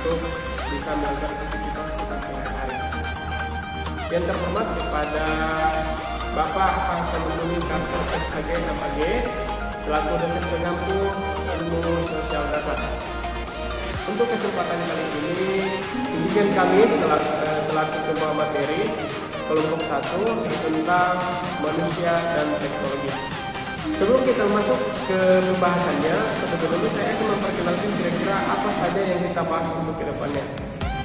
untuk bisa melakukan aktivitas kita sehari-hari. Yang terhormat kepada Bapak Hasan Musuni Karso SAG MAG selaku dosen pengampu ilmu sosial dasar. Untuk kesempatan kali ini, izinkan kami selaku pembawa materi kelompok 1 tentang manusia dan teknologi. Sebelum kita masuk ke pembahasannya, terlebih dahulu saya akan memperkenalkan kira-kira apa saja yang kita bahas untuk kedepannya.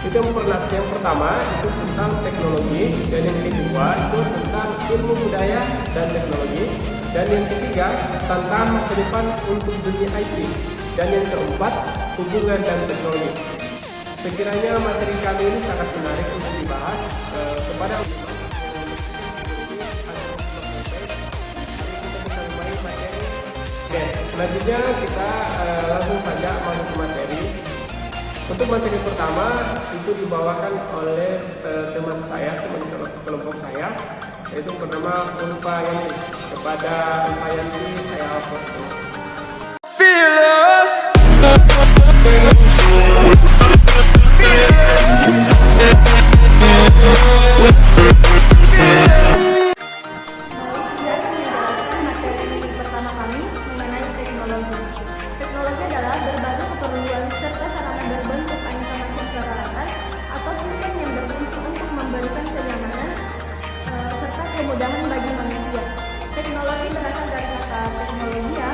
Itu yang pertama itu tentang teknologi, dan yang kedua itu tentang ilmu budaya dan teknologi, dan yang ketiga tentang masa depan untuk dunia IT, dan yang keempat hubungan dan teknologi. Sekiranya materi kami ini sangat menarik untuk dibahas kepada selanjutnya kita langsung saja masuk ke materi. Untuk materi pertama itu dibawakan oleh teman kelompok saya, yaitu bernama Ulfa Yanti. Kepada Ulfa Yanti saya persilakan. Teknologi adalah berbagai keperluan serta sarana berbentuk aneka macam peralatan atau sistem yang berfungsi untuk memberikan kenyamanan serta kemudahan bagi manusia. Teknologi berasal dari kata teknologia,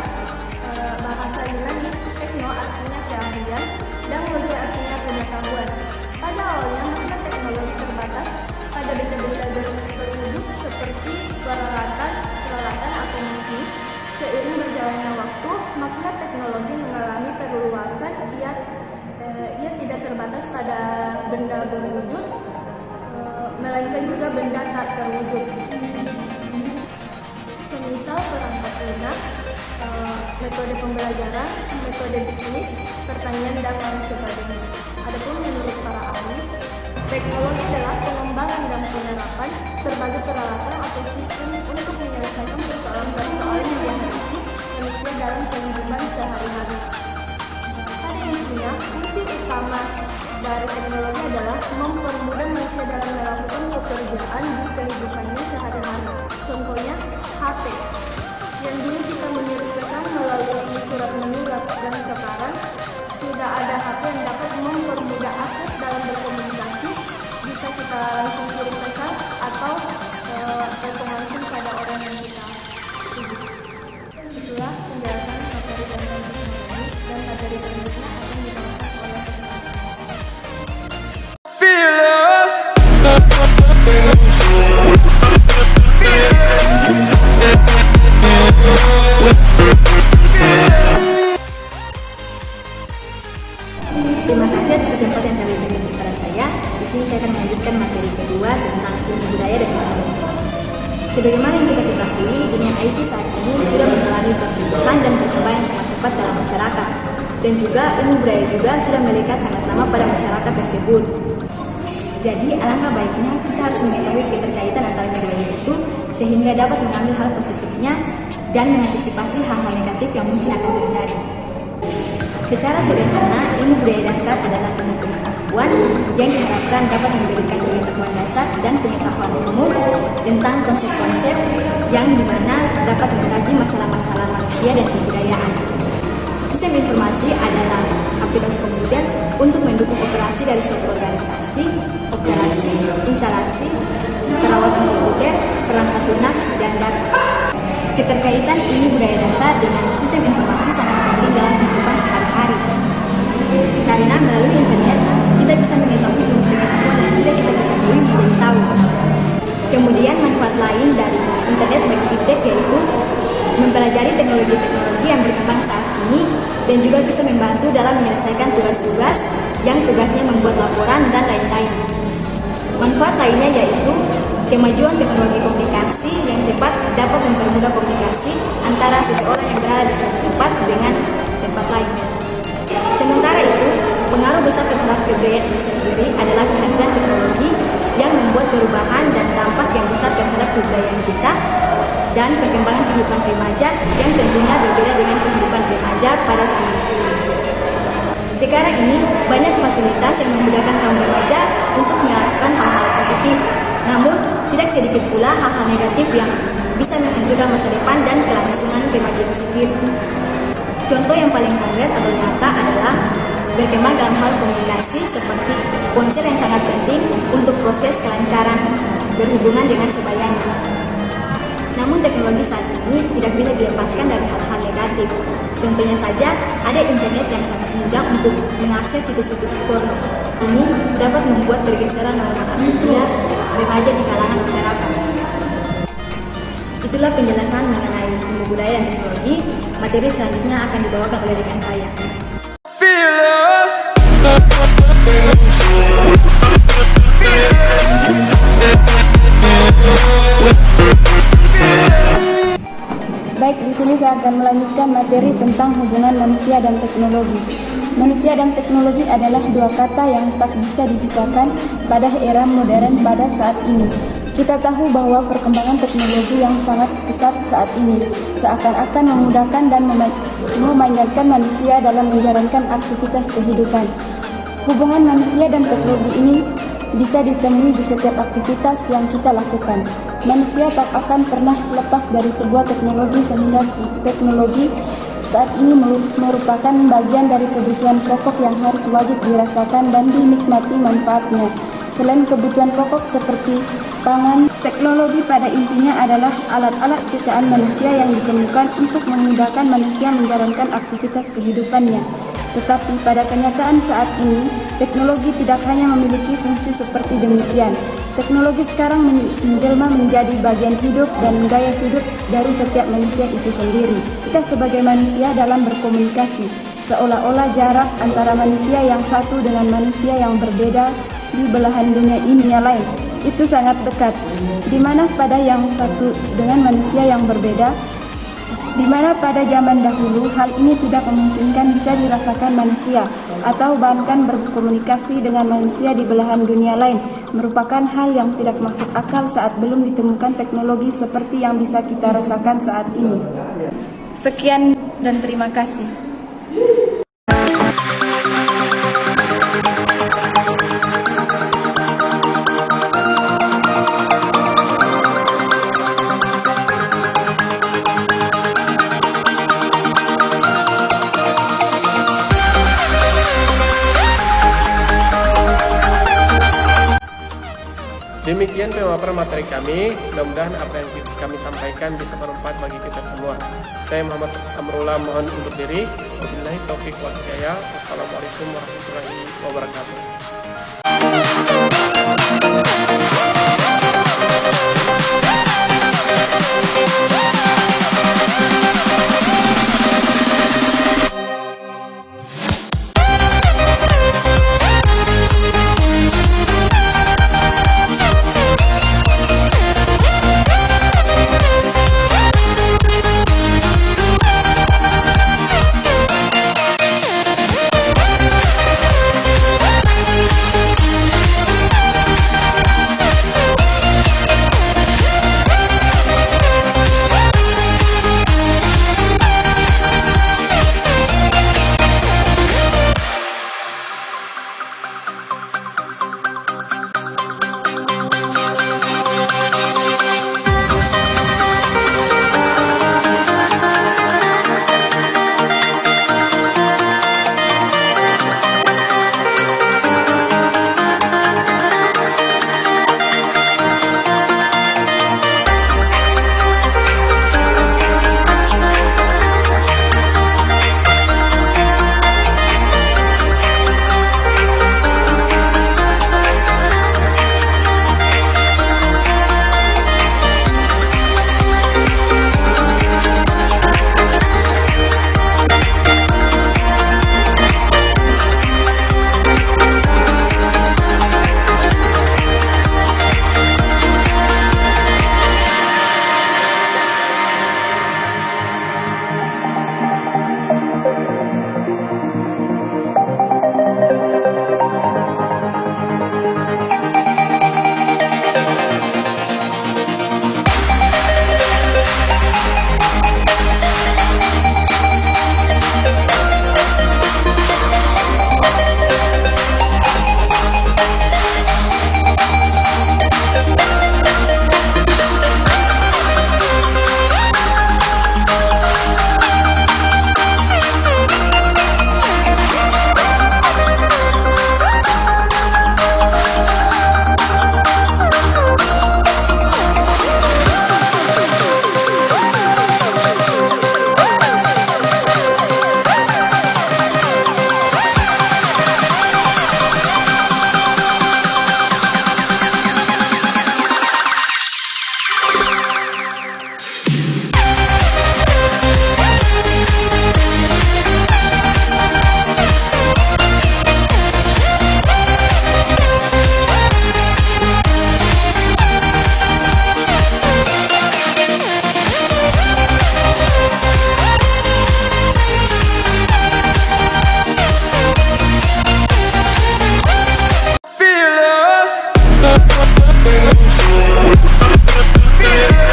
bahasa Yunani. Tekno artinya keahlian dan logi artinya pengetahuan. Pada awalnya makna teknologi terbatas pada benda-benda berwujud seperti peralatan atau mesin. Seiring berjalannya waktu, makna teknologi mengalami perluasan. Ia tidak terbatas pada benda berwujud, melainkan juga benda tak terwujud. Semisal perangkat lunak, metode pembelajaran, metode bisnis, pertanian, dan lain sebagainya. Adapun menurut para ahli, teknologi adalah pengembangan dan penerapan berbagai peralatan atau sistem untuk menyelesaikan persoalan-persoalan yang dihadapi manusia dalam kehidupan sehari-hari. Pada intinya, fungsi utama dari teknologi adalah mempermudah manusia dalam melakukan pekerjaan di kehidupannya sehari-hari. Contohnya, HP. Yang dulu kita mengirim pesan melalui surat menyurat, dan sekarang sudah ada HP yang dapat mempermudah akses dalam berkomunikasi. Bisa kita langsung kirim pesan atau telepon langsung pada orang yang kita tuju. Itulah penjelasan materi tentang teknologi, dan materi selanjutnya akan dibawakan oleh Terima kasih atas kesempatan yang kami berikan kepada saya. Di sini saya akan melanjutkan materi kedua tentang ilmu budaya dan teknologi. Sebagaimana yang kita ketahui, dunia IT saat ini sudah mengalami perkembangan dan perkembangan yang sangat cepat dalam masyarakat, dan juga ilmu budaya juga sudah melekat sangat lama pada masyarakat tersebut. Jadi alangkah baiknya kita harus mengetahui keterkaitan antara keduanya itu, sehingga dapat mengambil hal positifnya dan mengantisipasi hal-hal negatif yang mungkin akan terjadi. Secara sederhana, ilmu budaya dasar adalah ilmu pengetahuan yang diharapkan dapat memberikan pengetahuan dasar dan pengetahuan umum tentang konsep-konsep yang dimana dapat mengkaji masalah-masalah manusia dan kebudayaan. Sistem informasi adalah aplikasi komputer untuk mendukung operasi dari suatu organisasi, operasi, instalasi, perawatan komputer, perangkat lunak, dan data. Keterkaitan ilmu budaya dasar dengan sistem informasi sangat penting dalam kehidupan sehari-hari. Karena melalui internet, kita bisa mengetahui ilmu pengetahuan yang tidak kita ketahui menjadi tahu. Kemudian manfaat lain dari internet bagi kita yaitu mempelajari teknologi-teknologi yang berkembang saat ini, dan juga bisa membantu dalam menyelesaikan tugas-tugas yang tugasnya membuat laporan dan lain-lain. Manfaat lainnya yaitu kemajuan teknologi komunikasi yang cepat dapat mempermudah komunikasi antara seseorang yang berada di suatu tempat dengan tempat lain. Sementara itu, pengaruh besar terhadap kebudayaan itu sendiri adalah kehadiran teknologi yang membuat perubahan dan dampak yang besar terhadap kebudayaan kita dan perkembangan kehidupan remaja yang tentunya berbeda dengan kehidupan remaja pada saat itu. Sekarang ini banyak fasilitas fasilitas yang memudahkan kaum remaja untuk melakukan hal-hal positif. Namun, tidak sedikit pula hal-hal negatif yang bisa menghancurkan masa depan dan kelangsungan remaja itu sendiri. Contoh yang paling konkret atau nyata adalah berkembang dalam hal komunikasi seperti ponsel yang sangat penting untuk proses kelancaran berhubungan dengan sebayanya. Namun teknologi saat ini tidak bisa dilepaskan dari hal-hal negatif. Contohnya saja, ada internet yang sangat mudah untuk mengakses situs-situs porno. Ini dapat membuat pergeseran norma asusila remaja di kalangan masyarakat. Itulah penjelasan mengenai ilmu budaya dan teknologi. Materi selanjutnya akan dibawakan oleh rekan saya. Baik, di sini saya akan melanjutkan materi tentang hubungan manusia dan teknologi. Manusia dan teknologi adalah dua kata yang tak bisa dipisahkan pada era modern pada saat ini. Kita tahu bahwa perkembangan teknologi yang sangat pesat saat ini seakan-akan memudahkan dan memainkan manusia dalam menjalankan aktivitas kehidupan. Hubungan manusia dan teknologi ini bisa ditemui di setiap aktivitas yang kita lakukan. Manusia tak akan pernah lepas dari sebuah teknologi sehingga teknologi saat ini merupakan bagian dari kebutuhan pokok yang harus wajib dirasakan dan dinikmati manfaatnya. Selain kebutuhan pokok seperti pangan, teknologi pada intinya adalah alat-alat ciptaan manusia yang ditemukan untuk memudahkan manusia menjalankan aktivitas kehidupannya. Tetapi pada kenyataan saat ini, teknologi tidak hanya memiliki fungsi seperti demikian. Teknologi sekarang menjelma menjadi bagian hidup dan gaya hidup dari setiap manusia itu sendiri. Kita sebagai manusia dalam berkomunikasi, seolah-olah jarak antara manusia yang satu dengan manusia yang berbeda di belahan dunia ini lain itu sangat dekat, di mana pada yang satu dengan manusia yang berbeda, di mana pada zaman dahulu hal ini tidak memungkinkan bisa dirasakan manusia atau bahkan berkomunikasi dengan manusia di belahan dunia lain merupakan hal yang tidak masuk akal saat belum ditemukan teknologi seperti yang bisa kita rasakan saat ini. Sekian dan terima kasih. Demikian pemaparan materi kami. Mudah-mudahan apa yang kami sampaikan bisa bermanfaat bagi kita semua. Saya Muhammad Amrullah mohon undur diri. Wabillahi taufiq wal hidayah. Wassalamualaikum warahmatullahi wabarakatuh.